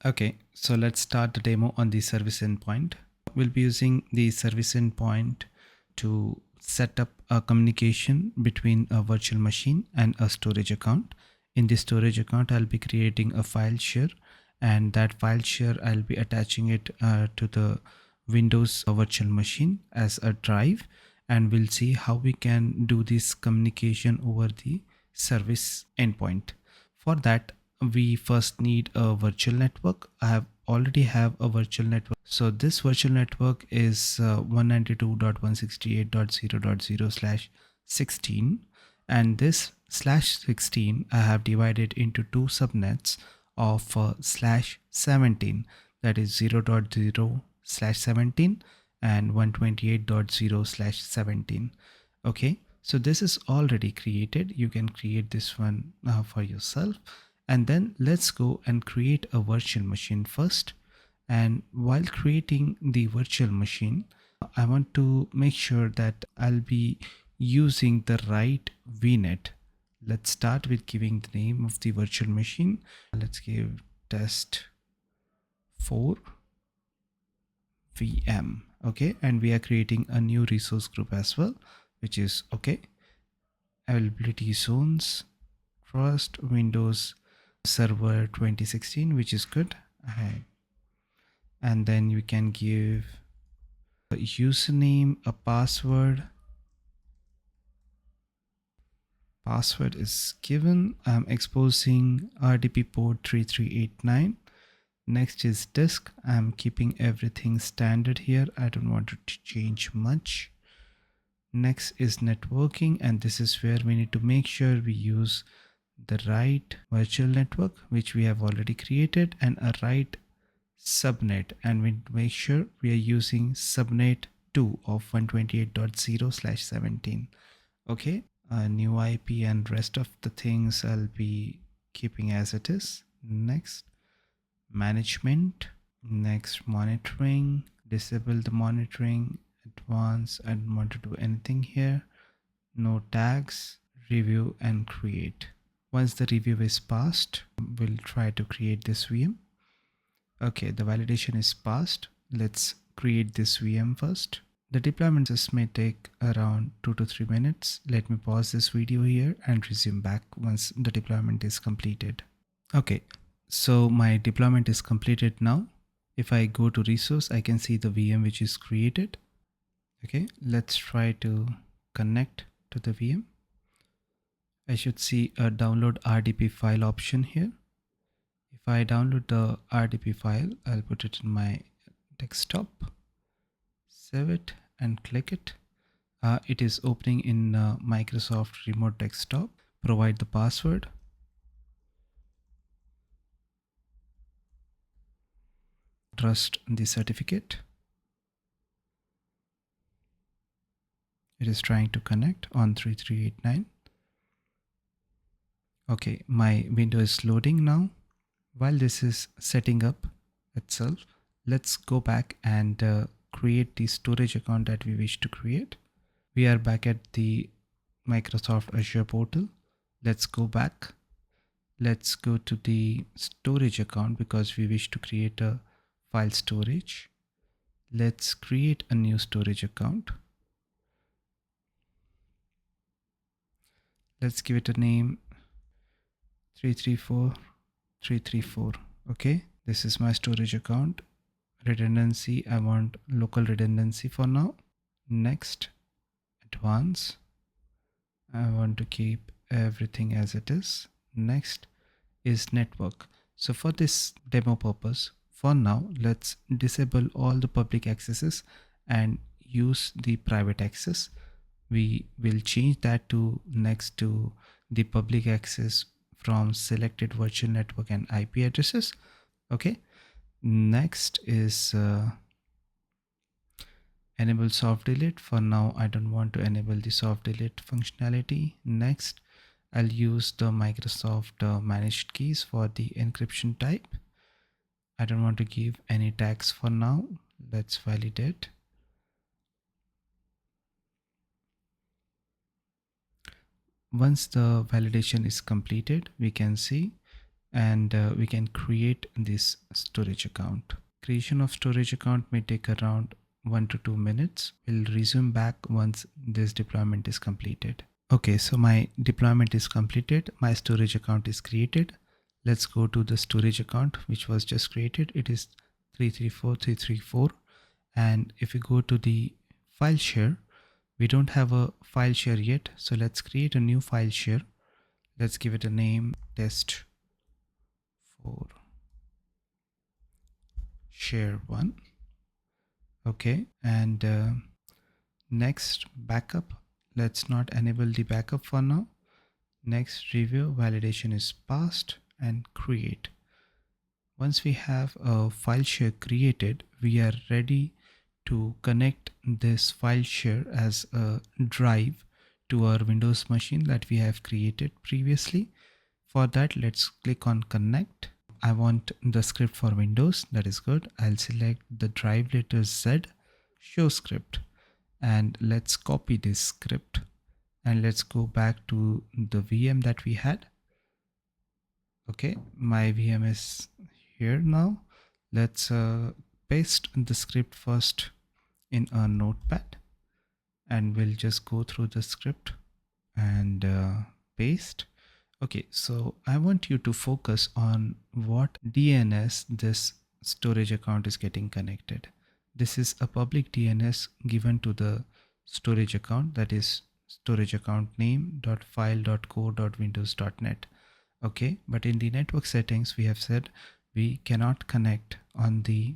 Okay, so let's start the demo on the service endpoint. We'll be using the service endpoint to set up a communication between a virtual machine and a storage account. In the storage account, I'll be creating a file share, and that file share I'll be attaching it to the Windows virtual machine as a drive, and we'll see how we can do this communication over the service endpoint. For that, we first need a virtual network. I already have a virtual network. So this virtual network is 192.168.0.0/16, and this /16 I have divided into two subnets of /17, that is 0.0/17 and 128.0/17. Okay, so this is already created. You can create this one for yourself. And then let's go and create a virtual machine first. And while creating the virtual machine, I want to make sure that I'll be using the right VNet. Let's start with giving the name of the virtual machine. Let's give test 4 VM. Okay, and we are creating a new resource group as well, which is okay. Availability zones, trust, Windows Server 2016, which is good. And then you can give a username, a password. Password is given. I'm exposing RDP port 3389. Next is disk. I'm keeping everything standard here. I don't want to change much. Next is networking, and this is where we need to make sure we use the right virtual network, which we have already created, and a right subnet, and we make sure we are using subnet 2 of 128.0/17. Okay, a new IP and rest of the things I'll be keeping as it is. Next, management. Next, monitoring. Disable the monitoring. Advanced. I don't want to do anything here. No tags. Review and create. Once the review is passed, we'll try to create this VM. Okay, the validation is passed. Let's create this VM first. The deployment process may take around 2 to 3 minutes. Let me pause this video here and resume back once the deployment is completed. Okay, so my deployment is completed now. If I go to resource, I can see the VM which is created. Okay, let's try to connect to the VM. I should see a download RDP file option here. If I download the RDP file, I'll put it in my desktop, save it and click it. It is opening in Microsoft Remote Desktop. Provide the password. Trust the certificate. It is trying to connect on 3389. Okay, my window is loading now. While this is setting up itself, let's go back and create the storage account that we wish to create. We are back at the Microsoft Azure portal. Let's go back. Let's go to the storage account because we wish to create a file storage. Let's create a new storage account. Let's give it a name 334334. Okay, this is my storage account. Redundancy, I want local redundancy for now. Next, advanced, I want to keep everything as it is. Next is network. So for this demo purpose, for now, let's disable all the public accesses and use the private access. We will change that to next to the public access from selected virtual network and IP addresses. Okay, next is enable soft delete. For now, I don't want to enable the soft delete functionality. Next, I'll use the Microsoft managed keys for the encryption type. I don't want to give any tags for now. Let's validate. Once the validation is completed, we can see and we can create this storage account. Creation of storage account may take around 1 to 2 minutes. We'll resume back once this deployment is completed. Okay, so my deployment is completed. My storage account is created. Let's go to the storage account which was just created. It is 334334. And if we go to the file share, we don't have a file share yet. So let's create a new file share. Let's give it a name, test for share 1. Okay, and next backup. Let's not enable the backup for now. Next review, validation is passed, and create. Once we have a file share created, we are ready to connect this file share as a drive to our Windows machine that we have created previously. For that, let's click on connect. I want the script for Windows. That is good. I'll select the drive letter Z, show script, and let's copy this script and let's go back to the VM that we had. Okay, my VM is here now. Let's paste the script first in a notepad, and we'll just go through the script and paste. Okay, so I want you to focus on what DNS this storage account is getting connected. This is a public DNS given to the storage account, that is storage account name.file.co.windows.net. Okay, but in the network settings we have said we cannot connect on the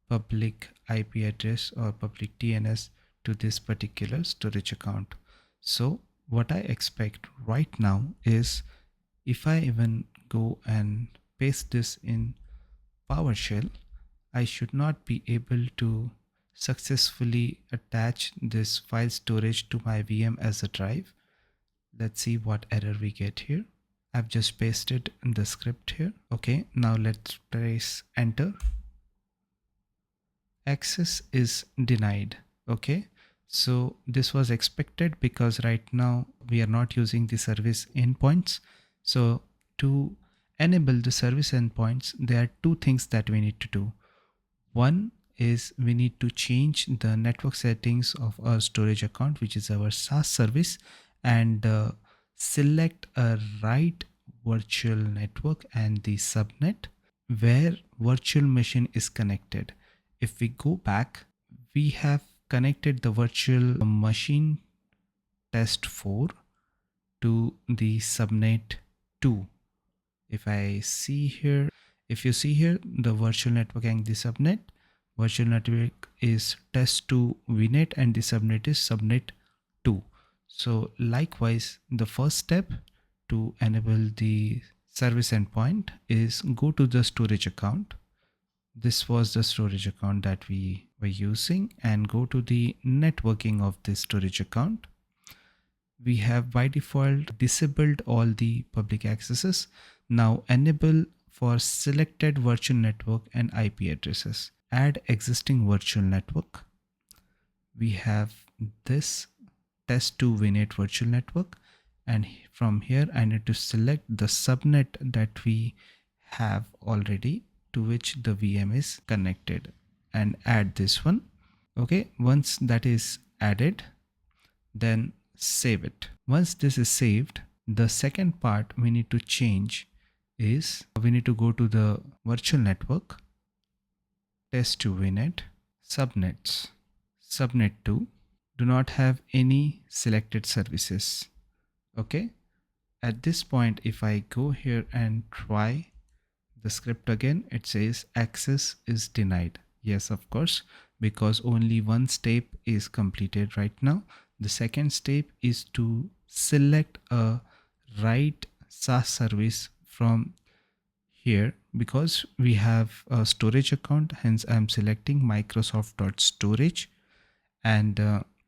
public IP address or public DNS to this particular storage account. So what I expect right now is, if I even go and paste this in PowerShell, I should not be able to successfully attach this file storage to my VM as a drive. Let's see what error we get here. I've just pasted in the script here. Okay, now let's press enter. Access is denied. Okay, so this was expected because right now we are not using the service endpoints. So to enable the service endpoints, there are two things that we need to do. One is we need to change the network settings of our storage account, which is our SaaS service, and select a right virtual network and the subnet where virtual machine is connected. If we go back, we have connected the virtual machine test 4 to the subnet 2. If you see here, the virtual network and the subnet, virtual network is test2 vnet and the subnet is subnet 2. So likewise, the first step to enable the service endpoint is go to the storage account. This was the storage account that we were using, and go to the networking of this storage account. We have by default disabled all the public accesses. Now enable for selected virtual network and IP addresses. Add existing virtual network. We have this test2 vnet virtual network, and from here I need to select the subnet that we have already to which the VM is connected and add this one. Okay, once that is added, then save it. Once this is saved, the second part we need to change is we need to go to the virtual network, test2 vnet, subnets, subnet 2, do not have any selected services. Okay, at this point if I go here and try the script again, it says access is denied. Yes, of course, because only one step is completed right now. The second step is to select a right SaaS service from here. Because we have a storage account, hence I'm selecting Microsoft.storage, and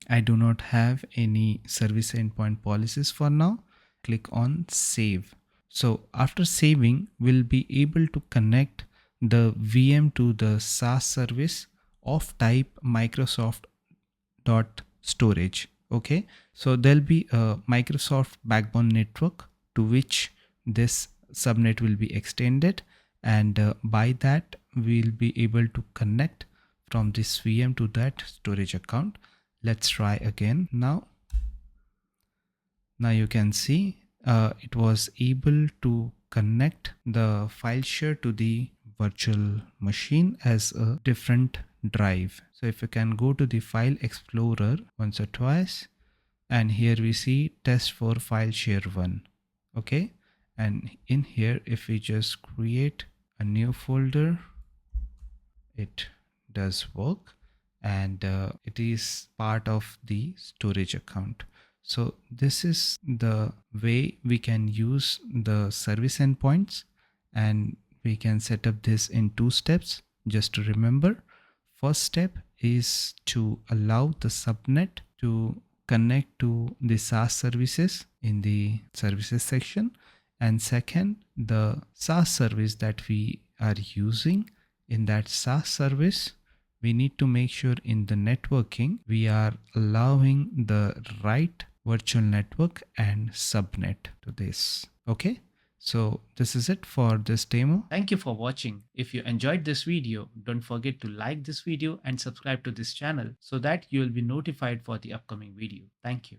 I do not have any service endpoint policies for now. Click on save. So after saving, we'll be able to connect the VM to the SaaS service of type Microsoft.storage. Okay, so there'll be a Microsoft backbone network to which this subnet will be extended, and by that we'll be able to connect from this VM to that storage account. Let's try again now. Now you can see it was able to connect the file share to the virtual machine as a different drive. So if you can go to the file explorer once or twice, and here we see test for file share 1. Okay, and in here if we just create a new folder, it does work, and it is part of the storage account. So this is the way we can use the service endpoints, and we can set up this in 2 steps. Just to remember, first step is to allow the subnet to connect to the SaaS services in the services section, and second, the SaaS service that we are using, in that SaaS service we need to make sure in the networking we are allowing the right virtual network and subnet to this. Okay, so this is it for this demo. Thank you for watching. If you enjoyed this video, don't forget to like this video and subscribe to this channel so that you will be notified for the upcoming video. Thank you.